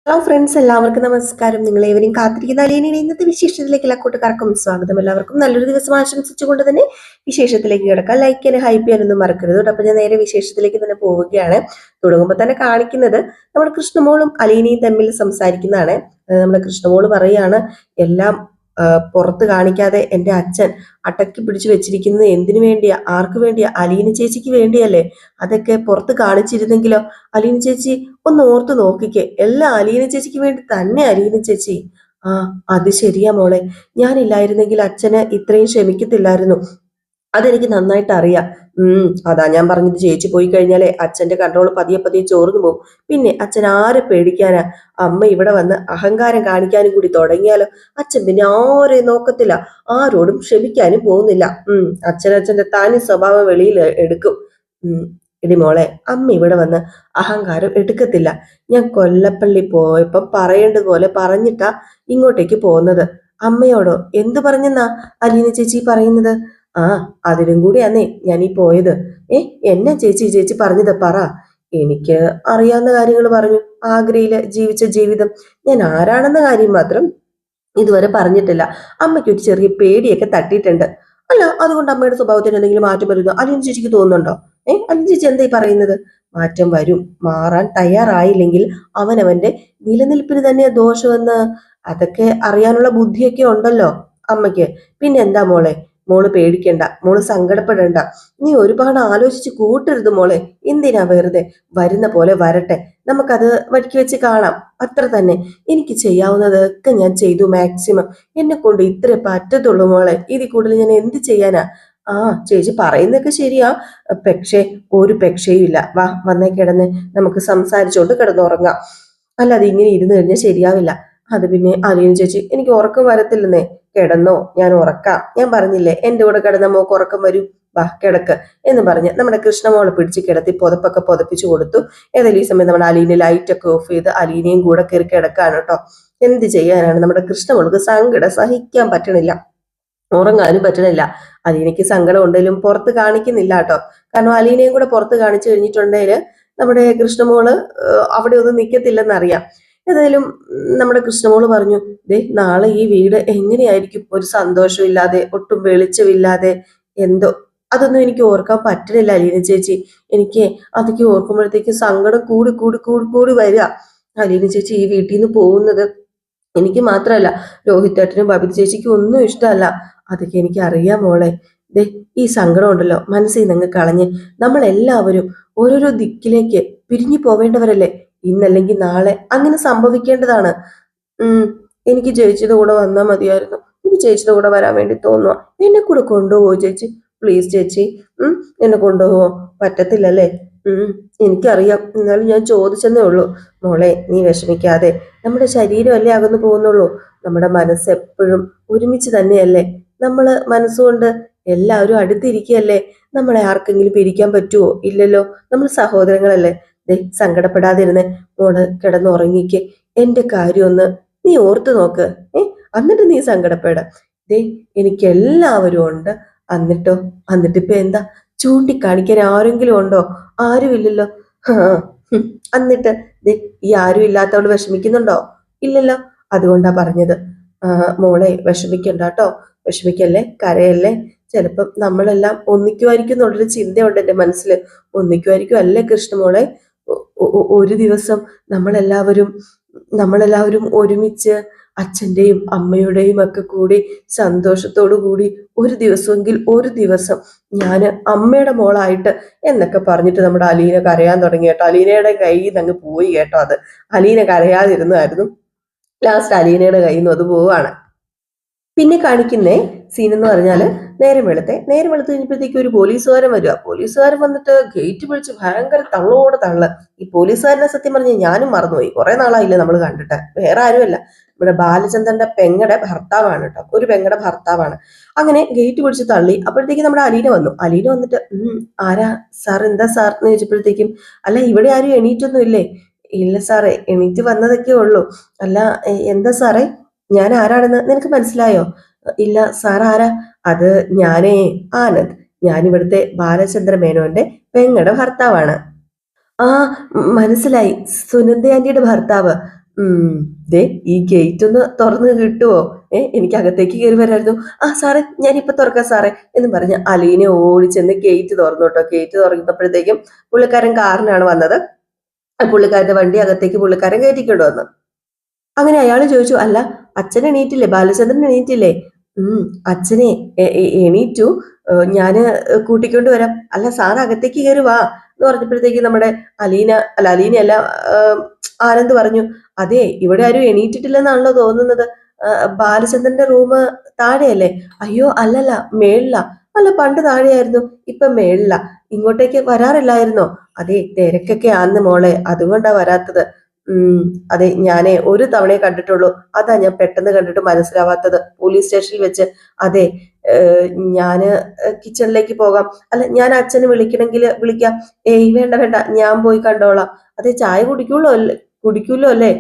Hello friends, എല്ലാവർക്കും നമസ്കാരം. നിങ്ങൾ ഏവരെയും കാത്തിരിക്കുന്ന അലീനയുടെ ഇന്നത്തെ വിശേഷത്തിലേക്ക് എല്ലാ കൂട്ടുകാർക്കും സ്വാഗതം. എല്ലാവർക്കും നല്ലൊരു ദിവസം ആശംസിച്ചുകൊണ്ട് തന്നെ വിശേഷത്തിലേക്ക് കിടക്കാം. ലൈക്ക് ചെയ്യാൻ ഹൈപ്പ് ചെയ്യാനൊന്നും മറക്കരുത്. അപ്പൊ ഞാൻ നേരെ വിശേഷത്തിലേക്ക് തന്നെ പോവുകയാണ്. തുടങ്ങുമ്പോൾ തന്നെ കാണിക്കുന്നത് നമ്മുടെ കൃഷ്ണമോളും അലീനയും തമ്മിൽ സംസാരിക്കുന്നതാണ്. നമ്മുടെ കൃഷ്ണമോള് പറയാണ്, എല്ലാം പുറത്ത് കാണിക്കാതെ എൻ്റെ അച്ഛൻ അടക്കി പിടിച്ചു വെച്ചിരിക്കുന്നത് എന്തിനു വേണ്ടിയാ, ആർക്ക് വേണ്ടിയാ? അലീന ചേച്ചിക്ക് വേണ്ടിയല്ലേ? അതൊക്കെ പുറത്ത് കാണിച്ചിരുന്നെങ്കിലോ? അലീന ചേച്ചി ഒന്ന് ഓർത്ത് നോക്കിക്കേ, എല്ലാം അലീന ചേച്ചിക്ക് വേണ്ടി തന്നെ. അലീന ചേച്ചി, ആ, അത് ശരിയാ മോളെ. ഞാനില്ലായിരുന്നെങ്കിൽ അച്ഛന് ഇത്രയും ക്ഷമിക്കത്തില്ലായിരുന്നു. അതെനിക്ക് നന്നായിട്ട് അറിയാം. അതാ ഞാൻ പറഞ്ഞത്, ചേച്ചി പോയി കഴിഞ്ഞാലേ അച്ഛന്റെ കൺട്രോൾ പതിയെ പതിയെ ചോർന്നു പോകും. പിന്നെ അച്ഛൻ ആരെ പേടിക്കാനാ? അമ്മ ഇവിടെ വന്ന് അഹങ്കാരം കാണിക്കാനും കൂടി തുടങ്ങിയാലോ അച്ഛൻ പിന്നെ ആരെയും നോക്കത്തില്ല, ആരോടും ക്ഷമിക്കാനും പോകുന്നില്ല. അച്ഛന്റെ തനി സ്വഭാവം വെളിയിൽ എടുക്കും. എടി മോളെ, അമ്മ ഇവിടെ വന്ന് അഹങ്കാരം എടുക്കത്തില്ല. ഞാൻ കൊല്ലപ്പള്ളി പോയപ്പം പറയേണ്ടതുപോലെ പറഞ്ഞിട്ടാ ഇങ്ങോട്ടേക്ക് പോകുന്നത്. അമ്മയോടോ എന്തു പറഞ്ഞെന്നാ അലീന ചേച്ചി പറയുന്നത്? ആ, അതിനും കൂടിയാന്നേ ഞാൻ ഈ പോയത്. എന്നെ ചേച്ചി ചേച്ചി പറഞ്ഞത് പറ. എനിക്ക് അറിയാവുന്ന കാര്യങ്ങൾ പറഞ്ഞു. ആഗ്രയില് ജീവിച്ച ജീവിതം, ഞാൻ ആരാണെന്ന കാര്യം മാത്രം ഇതുവരെ പറഞ്ഞിട്ടില്ല. അമ്മയ്ക്ക് ഒരു ചെറിയ പേടിയൊക്കെ തട്ടിയിട്ടുണ്ട്. അല്ല, അതുകൊണ്ട് അമ്മയുടെ സ്വഭാവത്തിന് എന്തെങ്കിലും മാറ്റം വരുന്നോ അലീന ചേച്ചിക്ക് തോന്നുന്നുണ്ടോ? അലീന ചേച്ചി എന്തായി പറയുന്നത്? മാറ്റം വരും. മാറാൻ തയ്യാറായില്ലെങ്കിൽ അവനവന്റെ നിലനിൽപ്പിന് തന്നെ ദോഷമെന്ന് അതൊക്കെ അറിയാനുള്ള ബുദ്ധിയൊക്കെ ഉണ്ടല്ലോ അമ്മയ്ക്ക്. പിന്നെ എന്താ മോളെ, മോള് പേടിക്കണ്ട, മോള് സങ്കടപ്പെടണ്ട. നീ ഒരുപാട് ആലോചിച്ച് കൂട്ടരുത് മോളെ. എന്തിനാ വെറുതെ? വരുന്ന പോലെ വരട്ടെ, നമുക്കത് വഴിക്ക് വെച്ച് കാണാം. അത്ര തന്നെ. എനിക്ക് ചെയ്യാവുന്നതൊക്കെ ഞാൻ ചെയ്തു മാക്സിമം. എന്നെ കൊണ്ട് ഇത്രേ പറ്റത്തുള്ളൂ മോളെ. ഇതിൽ കൂടുതൽ ഞാൻ എന്ത് ചെയ്യാനാ? ആ, ചേച്ചി പറയുന്നതൊക്കെ ശരിയാ. പക്ഷേ ഒരു പക്ഷേയും ഇല്ല. വാ, വന്നേ കിടന്ന് നമുക്ക് സംസാരിച്ചോണ്ട് കിടന്നുറങ്ങാം. അല്ലാതെ ഇങ്ങനെ ഇരുന്ന് കഴിഞ്ഞാൽ ശരിയാവില്ല. അത് പിന്നെ അലീന ചേച്ചി, എനിക്ക് ഉറക്കം വരത്തില്ലെന്നേ. കിടന്നോ, ഞാൻ ഉറക്കാം. ഞാൻ പറഞ്ഞില്ലേ എന്റെ കൂടെ കിടന്ന മോക്ക് ഉറക്കം വരും. വാ കിടക്ക് എന്ന് പറഞ്ഞ് നമ്മുടെ കൃഷ്ണമോളെ പിടിച്ച് കിടത്തി പുതപ്പൊക്കെ പുതപ്പിച്ചു കൊടുത്തു. ഏതായാലും ഈ സമയം നമ്മുടെ അലീന ലൈറ്റ് ഒക്കെ ഓഫ് ചെയ്ത് അലീനയും കൂടെ കയറി കിടക്കാണ് കേട്ടോ. എന്ത് ചെയ്യാനാണ്, നമ്മുടെ കൃഷ്ണമോൾക്ക് സങ്കടം സഹിക്കാൻ പറ്റണില്ല, ഉറങ്ങാനും പറ്റണില്ല. അലീനയ്ക്ക് സങ്കടം ഉണ്ടെങ്കിലും പുറത്ത് കാണിക്കുന്നില്ല കേട്ടോ. കാരണം അലീനയും കൂടെ പുറത്ത് കാണിച്ചു കഴിഞ്ഞിട്ടുണ്ടെങ്കിൽ നമ്മുടെ കൃഷ്ണമോള് അവിടെ ഒന്നും നിൽക്കത്തില്ലെന്നറിയാം. ഏതായാലും നമ്മുടെ കൃഷ്ണമോള് പറഞ്ഞു, ദേ നാളെ ഈ വീട് എങ്ങനെയായിരിക്കും? ഒരു സന്തോഷമില്ലാതെ, ഒട്ടും വെളിച്ചമില്ലാതെ, എന്തോ. അതൊന്നും എനിക്ക് ഓർക്കാൻ പറ്റണില്ല അലീന ചേച്ചി. എനിക്ക് അതൊക്കെ ഓർക്കുമ്പോഴത്തേക്ക് സങ്കടം കൂടി കൂടി കൂടി കൂടി വരിക. അലീന ചേച്ചി ഈ വീട്ടിൽ നിന്ന് പോകുന്നത് എനിക്ക് മാത്രമല്ല, രോഹിത്തേട്ടനും ബബിത ചേച്ചിക്കും ഒന്നും ഇഷ്ടമല്ല. അതൊക്കെ എനിക്ക് അറിയാം മോളെ. ദേ ഈ സങ്കടം ഉണ്ടല്ലോ മനസ്സിൽ നിന്ന് കളഞ്ഞ് നമ്മൾ എല്ലാവരും ഓരോരോ ദിക്കിലേക്ക് പിരിഞ്ഞു പോവേണ്ടവരല്ലേ? ഇന്നല്ലെങ്കിൽ നാളെ അങ്ങനെ സംഭവിക്കേണ്ടതാണ്. എനിക്ക് ചേച്ചിയുടെ കൂടെ വന്നാൽ മതിയായിരുന്നു. എനിക്ക് ചേച്ചിയുടെ കൂടെ വരാൻ വേണ്ടി തോന്നുക. എന്നെ കൂടെ കൊണ്ടുപോകോ ചേച്ചി? പ്ലീസ് ചേച്ചി, എന്നെ കൊണ്ടുപോകോ? പറ്റത്തില്ലല്ലേ? എനിക്കറിയാം, എന്നാലും ഞാൻ ചോദിച്ചെന്നേ ഉള്ളൂ. മോളെ, നീ വിഷമിക്കാതെ. നമ്മുടെ ശരീരമല്ലേ അകന്നു പോകുന്നുള്ളൂ, നമ്മുടെ മനസ്സ് എപ്പോഴും ഒരുമിച്ച് തന്നെയല്ലേ. നമ്മള് മനസ്സുകൊണ്ട് എല്ലാവരും അടുത്തിരിക്കുകയല്ലേ. നമ്മളെ ആർക്കെങ്കിലും പിരിക്കാൻ പറ്റുമോ? ഇല്ലല്ലോ. നമ്മൾ സഹോദരങ്ങളല്ലേ. ദേ സങ്കടപ്പെടാതിരുന്നേ. മോള് കിടന്നുറങ്ങിക്ക്. എന്റെ കാര്യം ഒന്ന് നീ ഓർത്തു നോക്ക്. എന്നിട്ട് നീ സങ്കടപ്പെട. ദേ എനിക്ക് എല്ലാവരും ഉണ്ട്. എന്നിട്ടിപ്പോ എന്താ? ചൂണ്ടിക്കാണിക്കാൻ ആരെങ്കിലും ഉണ്ടോ? ആരുമില്ലല്ലോ. ആ, എന്നിട്ട് ദേ ഈ ആരും ഇല്ലാത്തവള് വിഷമിക്കുന്നുണ്ടോ? ഇല്ലല്ലോ. അതുകൊണ്ടാ പറഞ്ഞത്. മോളെ വിഷമിക്കണ്ട കേട്ടോ. വിഷമിക്കല്ലേ, കരയല്ലേ. ചിലപ്പം നമ്മളെല്ലാം ഒന്നിക്കുമായിരിക്കും എന്നുള്ളൊരു ചിന്തയുണ്ട് എൻ്റെ മനസ്സിൽ. ഒന്നിക്കുമായിരിക്കും അല്ലേ കൃഷ്ണമോളെ? ഒരു ദിവസം നമ്മളെല്ലാവരും നമ്മളെല്ലാവരും ഒരുമിച്ച് അച്ഛൻ്റെയും അമ്മയുടെയും ഒക്കെ കൂടി സന്തോഷത്തോടു കൂടി ഒരു ദിവസമെങ്കിൽ ഒരു ദിവസം ഞാൻ അമ്മയുടെ മോളായിട്ട് എന്നൊക്കെ പറഞ്ഞിട്ട് നമ്മുടെ അലീന കരയാൻ തുടങ്ങി കേട്ടോ. അലീനയുടെ കയ്യിൽ നിന്ന് അങ്ങ് പോയി കേട്ടോ. അത് അലീന കരയാതിരുന്നായിരുന്നു. ലാസ്റ്റ് അലീനയുടെ കയ്യിൽ നിന്ന് അത് പോവാണ്. പിന്നെ കാണിക്കുന്നേ സീൻ എന്ന് പറഞ്ഞാല് നേരം വെളുത്ത് കഴിഞ്ഞപ്പോഴത്തേക്ക് ഒരു പോലീസുകാരൻ വരിക. പോലീസുകാരൻ വന്നിട്ട് ഗേറ്റ് പിടിച്ച് ഭയങ്കര തള്ളോടെ തള്ള്. ഈ പോലീസുകാരനെ സത്യം പറഞ്ഞാൽ ഞാനും മറന്നുപോയി. കുറെ നാളായില്ലേ നമ്മൾ കണ്ടിട്ട്. വേറെ ആരുമല്ല, നമ്മുടെ ബാലചന്ദ്രന്റെ പെങ്ങടെ ഭർത്താവാണ് കേട്ടോ. ഒരു പെങ്ങടെ ഭർത്താവാണ്. അങ്ങനെ ഗേറ്റ് പിടിച്ച് തള്ളി. അപ്പോഴത്തേക്കും നമ്മുടെ അലീന വന്നു. അലീന വന്നിട്ട് ആരാ സാർ, എന്താ സാർ എന്ന് ചോദിച്ചപ്പോഴത്തേക്കും, അല്ല ഇവിടെ ആരും എണീറ്റൊന്നും ഇല്ലേ? ഇല്ല സാറേ, എണീറ്റ് വന്നതൊക്കെ ഉള്ളൂ. അല്ല എന്താ സാറേ, ഞാൻ ആരാണെന്ന് നിനക്ക് മനസ്സിലായോ? ഇല്ല സാർ, ആരാ? അത് ഞാനേ ആനന്ദ്. ഞാനിവിടുത്തെ ബാലചന്ദ്ര മേനോന്റെ പെങ്ങടെ ഭർത്താവാണ്. ആ, മനസ്സിലായി, സുനന്ദ ആന്റിയുടെ ഭർത്താവ്. ദേ ഈ ഗേറ്റ് ഒന്ന് തുറന്ന് കിട്ടുവോ? എനിക്ക് അകത്തേക്ക് കയറി വരായിരുന്നു. ആ സാറേ ഞാനിപ്പൊ തുറക്കാം സാറേ എന്ന് പറഞ്ഞ് അലീനെ ഓടിച്ചെന്ന് ഗേറ്റ് തുറന്നു കേട്ടോ. ഗേറ്റ് തുറന്നപ്പോഴത്തേക്കും പുള്ളിക്കാരൻ കാറിനാണ് വന്നത്. പുള്ളിക്കാരന്റെ വണ്ടി അകത്തേക്ക് പുള്ളിക്കാരൻ കയറ്റിക്കൊണ്ട് വന്നു. അങ്ങനെ അയാൾ ചോദിച്ചു, അല്ല അച്ഛൻ എണീറ്റില്ലേ? ബാലചന്ദ്രൻ എണീറ്റില്ലേ? അച്ഛനെ എണീറ്റു, ഞാന് കൂട്ടിക്കൊണ്ട് വരാം. അല്ല സാർ അകത്തേക്ക് കയറി വാ എന്ന് പറഞ്ഞപ്പോഴത്തേക്ക് നമ്മുടെ അലീനയല്ല, ആനന്ദ് പറഞ്ഞു, അതെ ഇവിടെ ആരും എണീറ്റിട്ടില്ലെന്നാണല്ലോ തോന്നുന്നത്. ബാലചന്ദ്രന്റെ റൂം താഴെയല്ലേ? അയ്യോ അല്ലല്ല, മേളിലാ. അല്ല പണ്ട് താഴെയായിരുന്നു, ഇപ്പൊ മേളിലാ. ഇങ്ങോട്ടേക്ക് വരാറില്ലായിരുന്നോ? അതെ തിരക്കൊക്കെ ആന്ന് മോളെ, അതുകൊണ്ടാ വരാത്തത്. അതെ ഞാനേ ഒരു തവണയെ കണ്ടിട്ടുള്ളൂ, അതാ ഞാൻ പെട്ടെന്ന് കണ്ടിട്ട് മനസ്സിലാവാത്തത്. പോലീസ് സ്റ്റേഷനിൽ വെച്ച്. അതെ ഞാന് കിച്ചണിലേക്ക് പോകാം. അല്ല ഞാൻ അച്ഛന് വിളിക്കണമെങ്കിൽ വിളിക്കാം. ഏയ് വേണ്ട വേണ്ട, ഞാൻ പോയി കണ്ടോളാം. അതെ ചായ കുടിക്കൂല്ലോ അല്ലേ?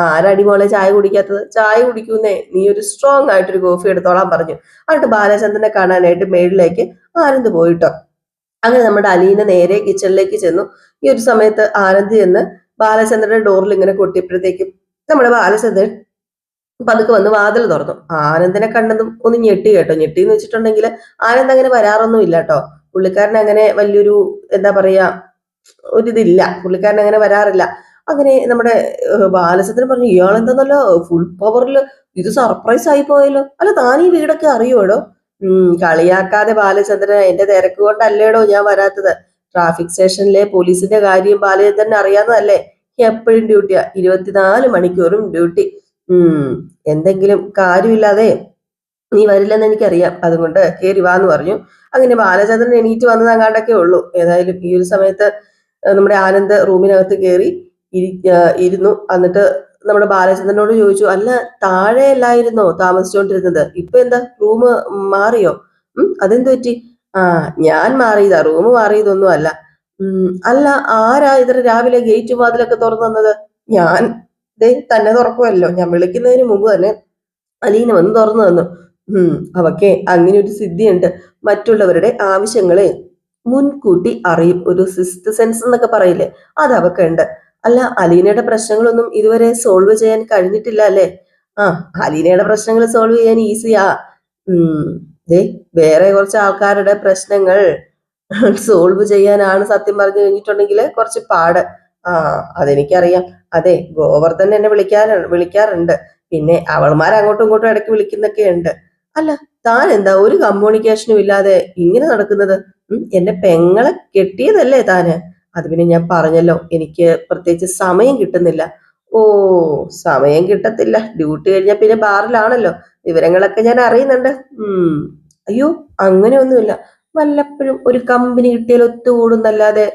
ആരടി മോളെ ചായ കുടിക്കാത്തത്? ചായ കുടിക്കുന്നേ, നീ ഒരു സ്ട്രോങ് ആയിട്ടൊരു കോഫി എടുത്തോളാൻ പറഞ്ഞു. എന്നിട്ട് ബാലചന്ദ്രനെ കാണാനായിട്ട് മേളിലേക്ക് ആനന്ദ് പോയിട്ടോ. അങ്ങനെ നമ്മുടെ അലീന നേരെ കിച്ചണിലേക്ക് ചെന്നു. ഈ ഒരു സമയത്ത് ആനന്ദ് ചെന്ന് ബാലചന്ദ്രന്റെ ഡോറിൽ ഇങ്ങനെ കൊട്ടിയപ്പോഴത്തേക്കും നമ്മുടെ ബാലചന്ദ്രൻ പതുക്കെ വന്ന് വാതിൽ തുറന്നു. ആനന്ദിനെ കണ്ടതും ഒന്ന് ഞെട്ടി കേട്ടോ. ഞെട്ടി എന്ന് വെച്ചിട്ടുണ്ടെങ്കിൽ ആനന്ദ് അങ്ങനെ വരാറൊന്നും ഇല്ല കേട്ടോ. പുള്ളിക്കാരൻ അങ്ങനെ വലിയൊരു എന്താ പറയാ ഒരിതില്ല, പുള്ളിക്കാരൻ അങ്ങനെ വരാറില്ല. അങ്ങനെ നമ്മുടെ ബാലചന്ദ്രൻ പറഞ്ഞു, ഇയാളെന്താന്നല്ലോ ഫുൾ പവറിൽ, ഇത് സർപ്രൈസ് ആയി പോയല്ലോ. അല്ല താൻ ഈ വീടൊക്കെ അറിയോടോ? കളിയാക്കാതെ ബാലചന്ദ്രൻ, എന്റെ തിരക്ക് കൊണ്ടല്ലേടോ ഞാൻ വരാത്തത്. ട്രാഫിക് സ്റ്റേഷനിലെ പോലീസിന്റെ കാര്യം ബാലചന്ദ്രൻ അറിയാവുന്നതല്ലേ? എപ്പോഴും ഡ്യൂട്ടിയാ, 24 മണിക്കൂറും ഡ്യൂട്ടി. എന്തെങ്കിലും കാര്യമില്ലാതെ നീ വരില്ലെന്ന് എനിക്കറിയാം, അതുകൊണ്ട് കേറി വാന്ന് പറഞ്ഞു. അങ്ങനെ ബാലചന്ദ്രൻ എണീറ്റ് വന്നത് അങ്ങാണ്ടൊക്കെ ഉള്ളൂ. ഏതായാലും ഈ ഒരു സമയത്ത് നമ്മുടെ ആനന്ദ് റൂമിനകത്ത് കയറി ഇരുന്നു. എന്നിട്ട് നമ്മുടെ ബാലചന്ദ്രനോട് ചോദിച്ചു, അല്ല താഴെ അല്ലായിരുന്നോ താമസിച്ചുകൊണ്ടിരുന്നത്? ഇപ്പൊ എന്താ റൂം മാറിയോ? അതെന്ത് പറ്റി? ആ ഞാൻ മാറിയതാ, റൂം മാറിയതൊന്നും അല്ല. അല്ല ആരാ ഇത്ര രാവിലെ ഗേറ്റ് വാതിലൊക്കെ തുറന്നു തന്നത്? ഞാൻ തന്നെ തുറക്കുമല്ലോ, ഞാൻ വിളിക്കുന്നതിന് മുമ്പ് തന്നെ അലീന വന്ന് തുറന്നു തന്നു. അവക്കെ അങ്ങനെ ഒരു സിദ്ധിയുണ്ട്, മറ്റുള്ളവരുടെ ആവശ്യങ്ങളെ മുൻകൂട്ടി അറിയും. ഒരു സിക്സ്ത് സെൻസ് എന്നൊക്കെ പറയില്ലേ, അത് അവക്ക് ഉണ്ട്. അല്ല അലീനയുടെ പ്രശ്നങ്ങളൊന്നും ഇതുവരെ സോൾവ് ചെയ്യാൻ കഴിഞ്ഞിട്ടില്ല അല്ലേ? ആ അലീനയുടെ പ്രശ്നങ്ങൾ സോൾവ് ചെയ്യാൻ ഈസിയാ. ദേ വേറെ കുറച്ച് ആൾക്കാരുടെ പ്രശ്നങ്ങൾ സോൾവ് ചെയ്യാനാണ് സത്യം പറഞ്ഞു കഴിഞ്ഞിട്ടുണ്ടെങ്കിൽ കുറച്ച് പാട്. ആ അതെനിക്കറിയാം. അതെ ഗോവർദ്ധൻ എന്നെ വിളിക്കാറുണ്ട്. പിന്നെ അവൾമാർ അങ്ങോട്ടും ഇങ്ങോട്ടും ഇടയ്ക്ക് വിളിക്കുന്നൊക്കെ ഉണ്ട്. അല്ല താൻ എന്താ ഒരു കമ്മ്യൂണിക്കേഷനും ഇല്ലാതെ ഇങ്ങനെ നടക്കുന്നത്? എന്റെ പെങ്ങളെ കെട്ടിയതല്ലേ താന്? അത് പിന്നെ ഞാൻ പറഞ്ഞല്ലോ, എനിക്ക് പ്രത്യേകിച്ച് സമയം കിട്ടുന്നില്ല. ഓ സമയം കിട്ടത്തില്ല, ഡ്യൂട്ടി കഴിഞ്ഞാൽ പിന്നെ ബാറിലാണല്ലോ. വിവരങ്ങളൊക്കെ ഞാൻ അറിയുന്നുണ്ട്. അയ്യോ അങ്ങനെയൊന്നുമില്ല, വല്ലപ്പോഴും ഒരു കമ്പനി കിട്ടിയാൽ ഒത്തുകൂടുന്നല്ലാതെ.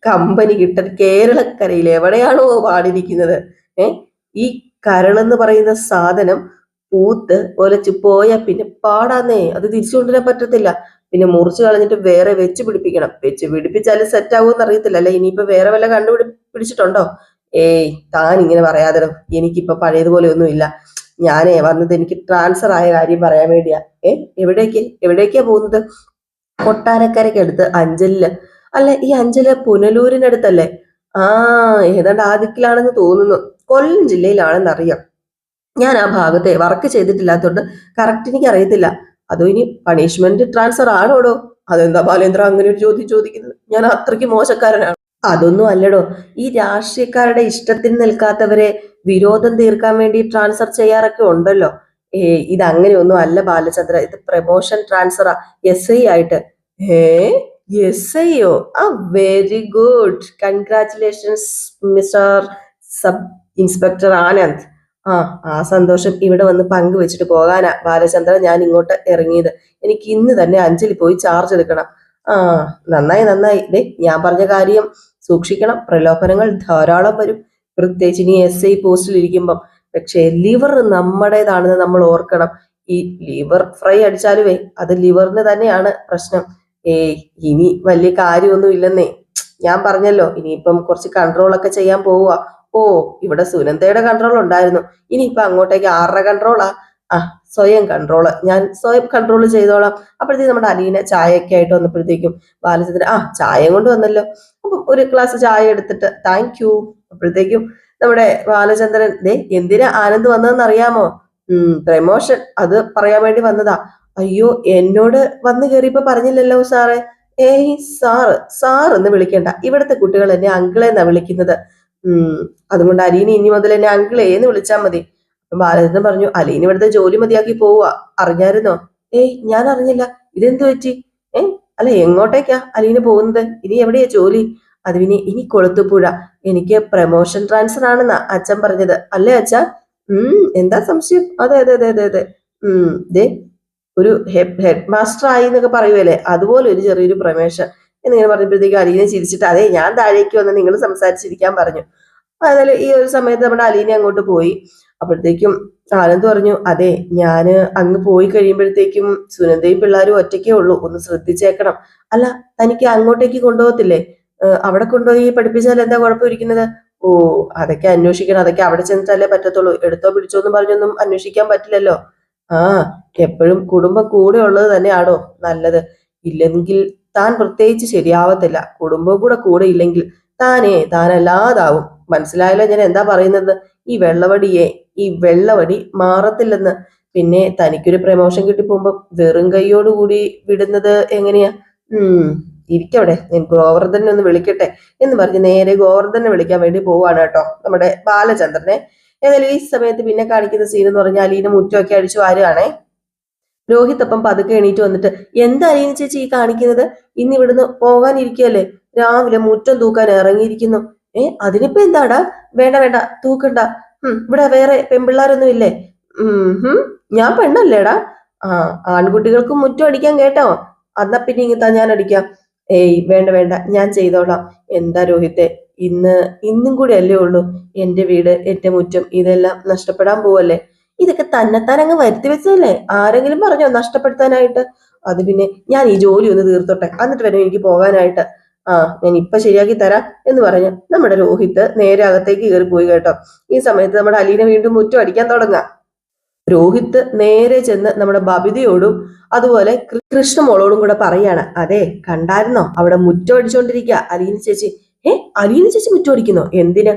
കമ്പനി കിട്ടാൻ കേരളക്കരയിൽ എവിടെയാണോ പാടിരിക്കുന്നത്? ഈ കരളെന്ന് പറയുന്ന സാധനം പൂത്ത് ഒലച്ചു പോയാൽ പിന്നെ പാടാന്നേ, അത് തിരിച്ചു കൊണ്ടുവരാൻ പറ്റത്തില്ല. പിന്നെ മുറിച്ച് കളഞ്ഞിട്ട് വേറെ വെച്ച് പിടിപ്പിക്കണം. വെച്ച് പിടിപ്പിച്ചാലും സെറ്റ് ആവുമെന്ന് അറിയത്തില്ല. അല്ലെ ഇനിയിപ്പോ വേറെ വല്ല പിടിച്ചിട്ടുണ്ടോ? ഏയ് താൻ ഇങ്ങനെ പറയാതെ, എനിക്കിപ്പോ പഴയതുപോലെ ഒന്നും ഇല്ല. ഞാനേ വന്നത് എനിക്ക് ട്രാൻസ്ഫർ ആയ കാര്യം പറയാൻ വേണ്ടിയാ. എവിടേക്കാ പോകുന്നത്? കൊട്ടാരക്കരയ്ക്കടുത്ത് അഞ്ചലില്. അല്ല ഈ അഞ്ചല് പുനലൂരിനടുത്തല്ലേ? ആ ഏതാണ്ട് ആ ദിക്കിലാണെന്ന് തോന്നുന്നു. കൊല്ലം ജില്ലയിലാണെന്ന് അറിയാം. ഞാൻ ആ ഭാഗത്തെ വർക്ക് ചെയ്തിട്ടില്ലാത്തതുകൊണ്ട് കറക്റ്റ് എനിക്ക് അറിയത്തില്ല. അതോ ഇനി പണിഷ്മെന്റ് ട്രാൻസ്ഫർ ആണോടോ? അതെന്താ ബാലേന്ദ്ര അങ്ങനെ ഒരു ചോദ്യം ചോദിക്കുന്നത്? ഞാൻ അത്രയ്ക്ക് മോശക്കാരനാണ്? അതൊന്നും അല്ലടോ, ഈ രാഷ്ട്രീയക്കാരുടെ ഇഷ്ടത്തിന് നിൽക്കാത്തവരെ വിരോധം തീർക്കാൻ വേണ്ടി ട്രാൻസ്ഫർ ചെയ്യാറൊക്കെ ഉണ്ടല്ലോ. ഇത് അങ്ങനെയൊന്നും അല്ല ബാലചന്ദ്ര, ഇത് പ്രമോഷൻ ട്രാൻസ്ഫറാ, SI ആയിട്ട്. ഏ SIയോ? ആ very good, congratulations mister sub inspector Anand. ആ സന്തോഷം ഇവിടെ വന്ന് പങ്കുവെച്ചിട്ട് പോകാനാ ബാലചന്ദ്ര ഞാൻ ഇങ്ങോട്ട് ഇറങ്ങിയത്. എനിക്ക് ഇന്ന് തന്നെ അഞ്ചലിൽ പോയി ചാർജ് എടുക്കണം. ആ നന്നായി. ഞാൻ പറഞ്ഞ കാര്യം സൂക്ഷിക്കണം, പ്രലോഭനങ്ങൾ ധാരാളം വരും, പ്രത്യേകിച്ച് ഇനി SI പോസ്റ്റിൽ ഇരിക്കുമ്പം. പക്ഷേ ലിവർ നമ്മുടേതാണെന്ന് നമ്മൾ ഓർക്കണം. ഈ ലിവർ ഫ്രൈ അടിച്ചാലുവേ അത് ലിവറിന് തന്നെയാണ് പ്രശ്നം. ഇനി വലിയ കാര്യമൊന്നും ഇല്ലെന്നേ, ഞാൻ പറഞ്ഞല്ലോ. ഇനിയിപ്പം കുറച്ച് കൺട്രോൾ ഒക്കെ ചെയ്യാൻ പോവുക. ഇവിടെ സുനന്ദയുടെ കൺട്രോൾ ഉണ്ടായിരുന്നു, ഇനിയിപ്പൊ അങ്ങോട്ടേക്ക് ആരുടെ കൺട്രോളാ? സ്വയം കൺട്രോള്, ഞാൻ സ്വയം കൺട്രോൾ ചെയ്തോളാം. അപ്പോഴത്തേക്കും നമ്മുടെ അലീന ചായയൊക്കെ ആയിട്ട് വന്നപ്പോഴത്തേക്കും ബാലചന്ദ്രൻ ചായ കൊണ്ട് വന്നല്ലോ. അപ്പം ഒരു ഗ്ലാസ് ചായ എടുത്തിട്ട് താങ്ക് യു. അപ്പോഴത്തേക്കും നമ്മുടെ ബാലചന്ദ്രൻ, ദേ എന്തിനാ ആനന്ദ് വന്നതെന്ന് അറിയാമോ? പ്രമോഷൻ, അത് പറയാൻ വേണ്ടി വന്നതാ. അയ്യോ, എന്നോട് വന്നു കയറിയപ്പോ പറഞ്ഞില്ലല്ലോ സാറേ. ഏയ് സാറ് സാർ എന്ന് വിളിക്കണ്ട, ഇവിടുത്തെ കുട്ടികൾ എന്നെ അങ്കിളെ എന്നാ വിളിക്കുന്നത്. അതുകൊണ്ട് അലീനി ഇനി മുതൽ എന്നെ അങ്കിളേ എന്ന് വിളിച്ചാൽ മതി. അപ്പൊ ബാലചന്ദ്രൻ പറഞ്ഞു, അലീനി ഇവിടുത്തെ ജോലി മതിയാക്കി പോവുക, അറിഞ്ഞായിരുന്നോ? ഏയ് ഞാൻ അറിഞ്ഞില്ല, ഇതെന്തു പറ്റി? അല്ല, എങ്ങോട്ടേക്കാ അലീന പോകുന്നത്? ഇനി എവിടെയാ ജോലി? അത് പിന്നെ ഇനി കൊളുത്തുപുഴ. എനിക്ക് പ്രമോഷൻ ട്രാൻസ്ഫർ ആണെന്നാ അച്ഛൻ പറഞ്ഞത്, അല്ലേ അച്ഛ? എന്താ സംശയം? അതെ അതെ അതെ അതെ അതെ. ദേ ഒരു ഹെഡ് മാസ്റ്റർ ആയി എന്നൊക്കെ പറയുമല്ലേ, അതുപോലെ ഒരു ചെറിയൊരു പ്രമോഷൻ എന്നിങ്ങനെ പറഞ്ഞപ്പോഴത്തേക്ക് അലീന ചിരിച്ചിട്ട്, അതെ ഞാൻ താഴേക്ക് വന്ന് നിങ്ങൾ സംസാരിച്ചിരിക്കാൻ പറഞ്ഞു. അതായത് ഈ ഒരു സമയത്ത് നമ്മുടെ അലീന അങ്ങോട്ട് പോയി. അപ്പോഴത്തേക്കും ആനന്ദ് പറഞ്ഞു, അതെ ഞാന് അങ്ങ് പോയി കഴിയുമ്പോഴത്തേക്കും സുനന്ദയും പിള്ളേരും ഒറ്റയ്ക്കേ ഉള്ളൂ, ഒന്ന് ശ്രദ്ധിച്ചേക്കണം. അല്ല, തനിക്ക് അങ്ങോട്ടേക്ക് കൊണ്ടുപോകത്തില്ലേ? അവിടെ കൊണ്ടുപോയി പഠിപ്പിച്ചാൽ എന്താ കുഴപ്പമിരിക്കുന്നത്? ഓ, അതൊക്കെ അന്വേഷിക്കണം, അതൊക്കെ അവിടെ ചെന്നിട്ടല്ലേ പറ്റത്തുള്ളൂ. എടുത്തോ പിടിച്ചോ എന്ന് പറഞ്ഞൊന്നും അന്വേഷിക്കാൻ പറ്റില്ലല്ലോ. ആ, എപ്പോഴും കുടുംബം കൂടെ ഉള്ളത് തന്നെയാണോ നല്ലത്? ഇല്ലെങ്കിൽ താൻ പ്രത്യേകിച്ച് ശരിയാവത്തില്ല. കുടുംബവും കൂടെ ഇല്ലെങ്കിൽ താനല്ലാതാവും. മനസ്സിലായല്ലോ ഞാൻ എന്താ പറയുന്നത്? ഈ വെള്ളവടി മാറത്തില്ലെന്ന്. പിന്നെ തനിക്കൊരു പ്രമോഷൻ കിട്ടി പോകുമ്പോ വെറും കൈയോടുകൂടി വിടുന്നത് എങ്ങനെയാ? ഇരിക്കവിടെ, ഞാൻ ഗോവർദ്ധനെ ഒന്ന് വിളിക്കട്ടെ എന്ന് പറഞ്ഞ് നേരെ ഗോവർദ്ധനെ വിളിക്കാൻ വേണ്ടി പോവാണ് കേട്ടോ നമ്മുടെ ബാലചന്ദ്രനെ. ഏതായാലും ഈ സമയത്ത് പിന്നെ കാണിക്കുന്ന സീൻ എന്ന് പറഞ്ഞാൽ അലീന മുറ്റമൊക്കെ അടിച്ചു വാരുകയാണേ. രോഹിത് അപ്പം പതുക്കെ എണീറ്റ് വന്നിട്ട്, എന്താ അലീന ചേച്ചി ഈ കാണിക്കുന്നത്? ഇന്ന് ഇവിടുന്ന് പോകാനിരിക്കല്ലേ, രാവിലെ മുറ്റം തൂക്കാൻ ഇറങ്ങിയിരിക്കുന്നു. അതിനിപ്പോ എന്താടാ? വേണ്ട വേണ്ട, തൂക്കണ്ട. ഇവിടെ വേറെ പെൺപിള്ളാരൊന്നും ഇല്ലേ? ഞാൻ പെണ്ണല്ലേടാ. ആ, ആൺകുട്ടികൾക്കും മുറ്റം അടിക്കാൻ കേട്ടോ. എന്നാ പിന്നെ ഇങ്ങത്താ, ഞാൻ അടിക്കാം. ഏയ് വേണ്ട വേണ്ട, ഞാൻ ചെയ്തോളാം. എന്താ രോഹിത്തെ, ഇന്നും കൂടി അല്ലേ ഉള്ളൂ എന്റെ വീട്, എന്റെ മുറ്റം ഇതെല്ലാം നഷ്ടപ്പെടാൻ പോവല്ലേ? ഇതൊക്കെ തന്നെത്താൻ അങ്ങ് വരുത്തി വെച്ചതല്ലേ? ആരെങ്കിലും പറഞ്ഞോ നഷ്ടപ്പെടുത്താനായിട്ട്? അത് പിന്നെ ഞാൻ ഈ ജോലി ഒന്ന് തീർത്തോട്ടെ, എന്നിട്ട് വരെ എനിക്ക് പോകാനായിട്ട്. ആ, ഞാൻ ഇപ്പൊ ശരിയാക്കി തരാം എന്ന് പറഞ്ഞ് നമ്മുടെ രോഹിത് നേരെ അകത്തേക്ക് കയറി പോയി കേട്ടോ. ഈ സമയത്ത് നമ്മുടെ അലീന വീണ്ടും മുറ്റം അടിക്കാൻ തുടങ്ങാം. രോഹിത് നേരെ ചെന്ന് നമ്മുടെ ബബിതയോടും അതുപോലെ കൃഷ്ണമോളോടും കൂടെ പറയാണ്, അതെ കണ്ടായിരുന്നോ, അവിടെ മുറ്റം അടിച്ചോണ്ടിരിക്കുക അലീന ചേച്ചി. അലീന ചേച്ചി മുറ്റം അടിക്കുന്നോ? എന്തിന്?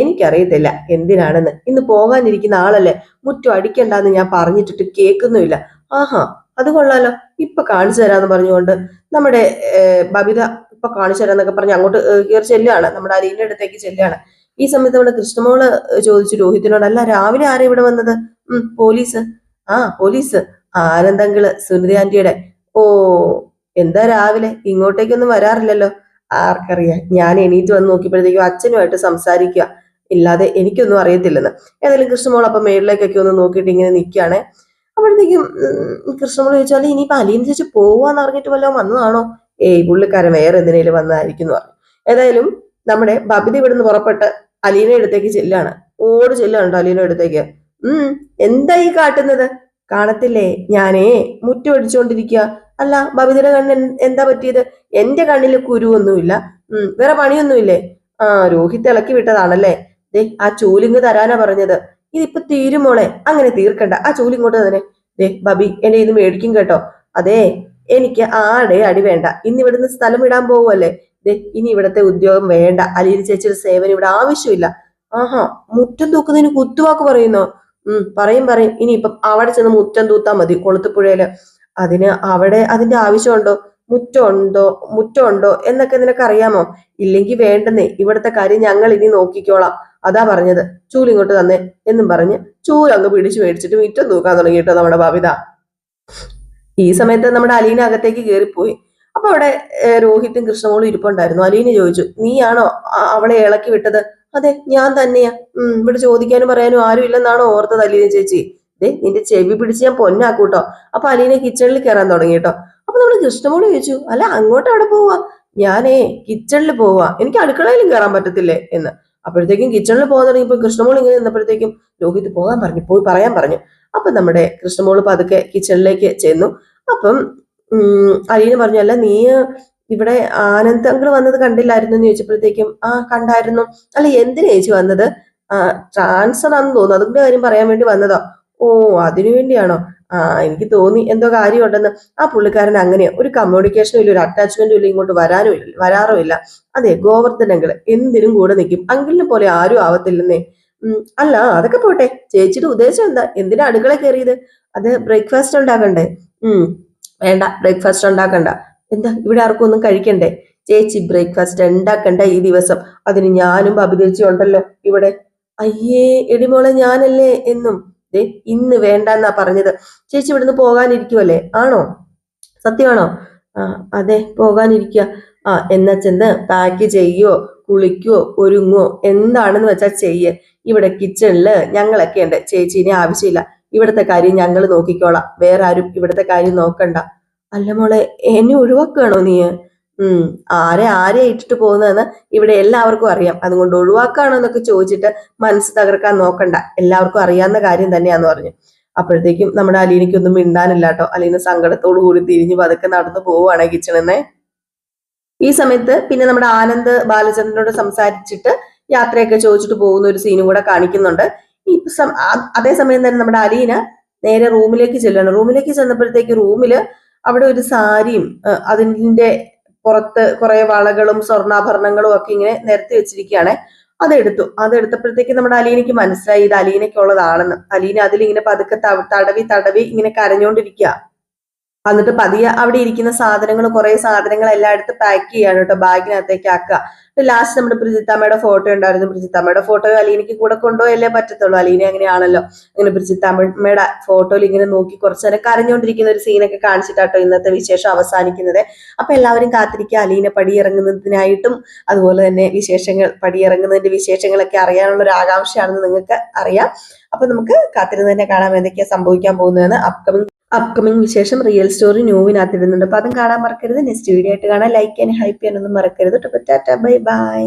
എനിക്കറിയത്തില്ല എന്തിനാണെന്ന്. ഇന്ന് പോകാനിരിക്കുന്ന ആളല്ലേ, മുറ്റം അടിക്കണ്ടെന്ന് ഞാൻ പറഞ്ഞിട്ടിട്ട് കേൾക്കുന്നുമില്ല. ആഹാ, അത് കൊള്ളാലോ, ഇപ്പൊ കാണിച്ചു തരാന്ന് പറഞ്ഞുകൊണ്ട് നമ്മുടെ ബബിത ഇപ്പൊ കാണിച്ചു തരാന്നൊക്കെ പറഞ്ഞ് അങ്ങോട്ട് കയറി ചെല്ലുകയാണ്, നമ്മുടെ അലീനയുടെ അടുത്തേക്ക് ചെല്ലുകയാണ്. ഈ സമയത്ത് നമ്മുടെ കൃഷ്ണമോള് ചോദിച്ചു രോഹിത്തിനോട്, അല്ല രാവിലെ ആരാ ഇവിടെ വന്നത്? പോലീസ്. പോലീസ് ആനന്ദങ്കിള്, സുനിത ആന്റിയുടെ. ഓ, എന്താ രാവിലെ ഇങ്ങോട്ടേക്കൊന്നും വരാറില്ലല്ലോ? ആർക്കറിയാം, ഞാൻ എണീറ്റ് വന്ന് നോക്കിയപ്പോഴത്തേക്കും അച്ഛനുമായിട്ട് സംസാരിക്കുക, ഇല്ലാതെ എനിക്കൊന്നും അറിയത്തില്ലെന്ന്. ഏതായാലും കൃഷ്ണമോൾ അപ്പൊ മേളിലേക്കൊക്കെ ഒന്ന് നോക്കിയിട്ട് ഇങ്ങനെ നിൽക്കുകയാണെ. അപ്പോഴത്തേക്കും കൃഷ്ണമോൾ ചോദിച്ചാൽ, ഇനിയിപ്പോ അലീന ചേച്ചി പോവാന്ന് അറിഞ്ഞിട്ട് വല്ലതും വന്നതാണോ? പുള്ളിക്കാരൻ വേറെ എന്തിനേലും വന്നതായിരിക്കും എന്ന് പറഞ്ഞു. ഏതായാലും നമ്മുടെ ബബിത ഇവിടുന്ന് പുറപ്പെട്ട് അലീന അടുത്തേക്ക് ചെല്ലാണ്, ഓട് ചെല്ലാണ് അലീന അടുത്തേക്ക്. എന്താ ഈ കാട്ടുന്നത്? കാണത്തില്ലേ, ഞാനേ മുറ്റം അടിച്ചുകൊണ്ടിരിക്കുക. അല്ല, ബബിതയുടെ കണ്ണിന് എന്താ പറ്റിയത്? എന്റെ കണ്ണില് കുരുവൊന്നുമില്ല. വേറെ പണിയൊന്നുമില്ലേ? രോഹിത് ഇളക്കി വിട്ടതാണല്ലേ? ദേ ആ ചൂലിങ് തരാനാ പറഞ്ഞത്. ഇതിപ്പോ തീരുമോളെ, അങ്ങനെ തീർക്കണ്ട, ആ ചൂലിങ്ങോട്ട് തന്നെ. ദേ ബബി എന്നെ ഇത് മേടിക്കും കേട്ടോ. അതെ, എനിക്ക് ആടെ അടി വേണ്ട. ഇന്ന് ഇവിടുന്ന് സ്ഥലം ഇടാൻ പോവുമല്ലേ? ദേ ഇനി ഇവിടത്തെ ഉദ്യോഗം വേണ്ട, അലീന ചേച്ചിയുടെ സേവനം ഇവിടെ ആവശ്യമില്ല. ആഹാ, മുറ്റം തൂക്കുന്നതിന് കുത്തുവാക്ക് പറയുന്നോ? പറയും. ഇനിയിപ്പം അവിടെ ചെന്ന് മുറ്റം തൂത്താ മതി കൊളുത്തുപുഴയില്. അവിടെ അതിന്റെ ആവശ്യമുണ്ടോ? മുറ്റമുണ്ടോ എന്നൊക്കെ നിനക്ക് അറിയാമോ? ഇല്ലെങ്കിൽ വേണ്ടെന്നേ, ഇവിടുത്തെ കാര്യം ഞങ്ങൾ ഇനി നോക്കിക്കോളാം, അതാ പറഞ്ഞത്. ചൂലിങ്ങോട്ട് തന്നെ എന്നും പറഞ്ഞ് ചൂലങ്ങ് പിടിച്ചു മേടിച്ചിട്ട് മുറ്റം തൂക്കാൻ തുടങ്ങിയിട്ടോ നമ്മുടെ ബബിത. ഈ സമയത്ത് നമ്മുടെ അലീന അകത്തേക്ക് കയറിപ്പോയി. അപ്പൊ അവിടെ രോഹിത്തും കൃഷ്ണമോളും ഇരിപ്പുണ്ടായിരുന്നു. അലീന ചോദിച്ചു, നീയാണോ അവളെ ഇളക്കി വിട്ടത്? അതെ, ഞാൻ തന്നെയാ. ഇവിടെ ചോദിക്കാനും പറയാനും ആരും ഇല്ലെന്നാണോ ഓർത്തത് അലീന ചേച്ചി? നിന്റെ ചെവി പിടിച്ച് ഞാൻ പൊന്നാക്കൂട്ടോ. അപ്പൊ അലീന കിച്ചണിൽ കയറാൻ തുടങ്ങി കേട്ടോ. അപ്പൊ നമ്മള് കൃഷ്ണമോള് ചോദിച്ചു, അല്ല അങ്ങോട്ട് അവിടെ പോവാ? ഞാനേ കിച്ചണിൽ പോവാ, എനിക്ക് അടുക്കളയിലും കയറാൻ പറ്റത്തില്ലേ എന്ന്. അപ്പോഴത്തേക്കും കിച്ചണിൽ പോകാൻ തുടങ്ങിയപ്പോ കൃഷ്ണമോൾ ഇങ്ങനെ നിന്നപ്പോഴത്തേക്കും രോഹിത് പോയി പറയാൻ പറഞ്ഞു. അപ്പൊ നമ്മുടെ കൃഷ്ണമോള് പതുക്കെ കിച്ചണിലേക്ക് ചെന്നു. അപ്പം അലീന പറഞ്ഞു, അല്ല നീ ഇവിടെ ആനന്ദ് അങ്കിള് വന്നത് കണ്ടില്ലായിരുന്നു എന്ന് ചോദിച്ചപ്പോഴത്തേക്കും കണ്ടായിരുന്നു. അല്ല എന്തിനാ ചേച്ചി വന്നത്? ട്രാൻസ്ഫർ ആണെന്ന് തോന്നുന്നു, അതിന്റെ കാര്യം പറയാൻ വേണ്ടി വന്നതാ. ഓ, അതിനു വേണ്ടിയാണോ? ആ, എനിക്ക് തോന്നി എന്തോ കാര്യമുണ്ടെന്ന്. ആ പുള്ളിക്കാരൻ അങ്ങനെയാ, ഒരു കമ്മ്യൂണിക്കേഷനും ഇല്ല, ഒരു അറ്റാച്ച്മെന്റും ഇല്ല, ഇങ്ങോട്ട് വരാറുമില്ല. അതെ, ഗോവർദ്ധൻ അങ്കിള് എന്തിനും കൂടെ നിൽക്കും. അങ്കിളിനെ പോലെ ആരും ആവത്തില്ലെന്നേ. അല്ല, അതൊക്കെ പോട്ടെ, ചേച്ചിയുടെ ഉദ്ദേശം എന്താ? എന്തിനാ അടുക്കള കയറിയത്? അത് ബ്രേക്ക്ഫാസ്റ്റ് ഉണ്ടാക്കണ്ടേ? ഉം വേണ്ട, ബ്രേക്ക്ഫാസ്റ്റ് ഉണ്ടാക്കണ്ട. എന്താ, ഇവിടെ ആർക്കും ഒന്നും കഴിക്കണ്ടേ? ചേച്ചി ബ്രേക്ക്ഫാസ്റ്റ് ഉണ്ടാക്കണ്ട ഈ ദിവസം. അതിന് ഞാനും ബബിതേച്ചി ഉണ്ടല്ലോ ഇവിടെ. അയ്യേ, എടിമോളെ, ഞാനല്ലേ എന്നും. ദേ, ഇന്ന് വേണ്ടെന്നാ പറഞ്ഞത്. ചേച്ചി ഇവിടുന്ന് പോകാനിരിക്കുവല്ലേ? ആണോ? സത്യമാണോ? ആ, അതെ, പോകാനിരിക്കുക. ആ, എന്നാ ചെന്ന് പാക്ക് ചെയ്യോ, കുളിക്കോ, ഒരുങ്ങോ, എന്താണെന്ന് വെച്ചാൽ ചെയ്യേ. ഇവിടെ കിച്ചണില് ഞങ്ങളൊക്കെ ഉണ്ട്, ചേച്ചീനെ ആവശ്യമില്ല. ഇവിടുത്തെ കാര്യം ഞങ്ങൾ നോക്കിക്കോളാം, വേറെ ആരും ഇവിടുത്തെ കാര്യം നോക്കണ്ട. അല്ല മോളെ, എന്നെ ഒഴിവാക്കുകയാണോ നീ? ഉം ആരെ ഇട്ടിട്ട് പോകുന്നതെന്ന് ഇവിടെ എല്ലാവർക്കും അറിയാം. അതുകൊണ്ട് ഒഴിവാക്കുകയാണോ എന്നൊക്കെ ചോദിച്ചിട്ട് മനസ്സ് തകർക്കാൻ നോക്കണ്ട, എല്ലാവർക്കും അറിയാവുന്ന കാര്യം തന്നെയാന്ന് പറഞ്ഞു. അപ്പോഴത്തേക്കും നമ്മുടെ അലീനയ്ക്കൊന്നും മിണ്ടാനില്ല കേട്ടോ. അലീന സങ്കടത്തോടു കൂടി തിരിഞ്ഞ് പതുക്കെ നടന്നു പോവുകയാണ് കിച്ചണെന്നേ. ഈ സമയത്ത് പിന്നെ നമ്മുടെ ആനന്ദ് ബാലചന്ദ്രനോട് സംസാരിച്ചിട്ട് യാത്രയൊക്കെ ചോദിച്ചിട്ട് പോകുന്ന ഒരു സീനും കൂടെ കാണിക്കുന്നുണ്ട്. ഈ അതേസമയം തന്നെ നമ്മുടെ അലീന നേരെ റൂമിലേക്ക് ചെല്ലുകയാണ്. റൂമിലേക്ക് ചെന്നപ്പോഴത്തേക്ക് റൂമില് അവിടെ ഒരു സാരിയും അതിന്റെ പുറത്ത് കുറെ വളകളും സ്വർണ്ണാഭരണങ്ങളും ഒക്കെ ഇങ്ങനെ നിരത്തി വെച്ചിരിക്കുകയാണ്. അതെടുത്തപ്പോഴത്തേക്ക് നമ്മുടെ അലീനയ്ക്ക് മനസ്സിലായി ഇത് അലീനയ്ക്കുള്ളതാണെന്ന്. അലീന അതിലിങ്ങനെ പതുക്കെ തടവി തടവി ഇങ്ങനെ കരഞ്ഞോണ്ടിരിക്കുക. എന്നിട്ട് പതിയെ അവിടെ ഇരിക്കുന്ന സാധനങ്ങൾ, കുറെ സാധനങ്ങൾ എല്ലായിടത്തും പാക്ക് ചെയ്യാണ് കേട്ടോ, ബാഗിനകത്തേക്ക് ആക്കുക. ലാസ്റ്റ് നമ്മുടെ ബ്രിജിത്തമ്മയുടെ ഫോട്ടോ ഉണ്ടായിരുന്നു. ബ്രിജിത്തമ്മയുടെ ഫോട്ടോ അലീനയ്ക്ക് കൂടെ കൊണ്ടുപോയല്ലേ പറ്റത്തുള്ളൂ. അലീന അങ്ങനെയാണല്ലോ. അങ്ങനെ ബ്രിജിത്തമ്മയുടെ ഫോട്ടോയിൽ ഇങ്ങനെ നോക്കി കുറച്ചു നേരം കരഞ്ഞുകൊണ്ടിരിക്കുന്ന ഒരു സീനൊക്കെ കാണിച്ചിട്ടാട്ടോ ഇന്നത്തെ വിശേഷം അവസാനിക്കുന്നത്. അപ്പൊ എല്ലാവരും കാത്തിരിക്കുക അലീന പടിയിറങ്ങുന്നതിനായിട്ടും അതുപോലെ തന്നെ പടിയിറങ്ങുന്നതിന്റെ വിശേഷങ്ങളൊക്കെ അറിയാനുള്ള ഒരു ആകാംക്ഷയാണെന്ന് നിങ്ങൾക്ക് അറിയാം. അപ്പൊ നമുക്ക് കാത്തിരുന്ന് തന്നെ കാണാം എന്തൊക്കെയാ സംഭവിക്കാൻ പോകുന്നതെന്ന്. അപ്കമിങ് വിശേഷം റിയൽ സ്റ്റോറി ന്യൂവിനകത്ത് ഇടുന്നുണ്ട്. അപ്പൊ അതും കാണാൻ മറക്കരുത്. നെക്സ്റ്റ് വീഡിയോ ആയിട്ട് കാണാൻ, ലൈക്ക് ചെയ്യാൻ, ഹൈപ്പ് ചെയ്യാനൊന്നും മറക്കരുത്. Tata, bye bye.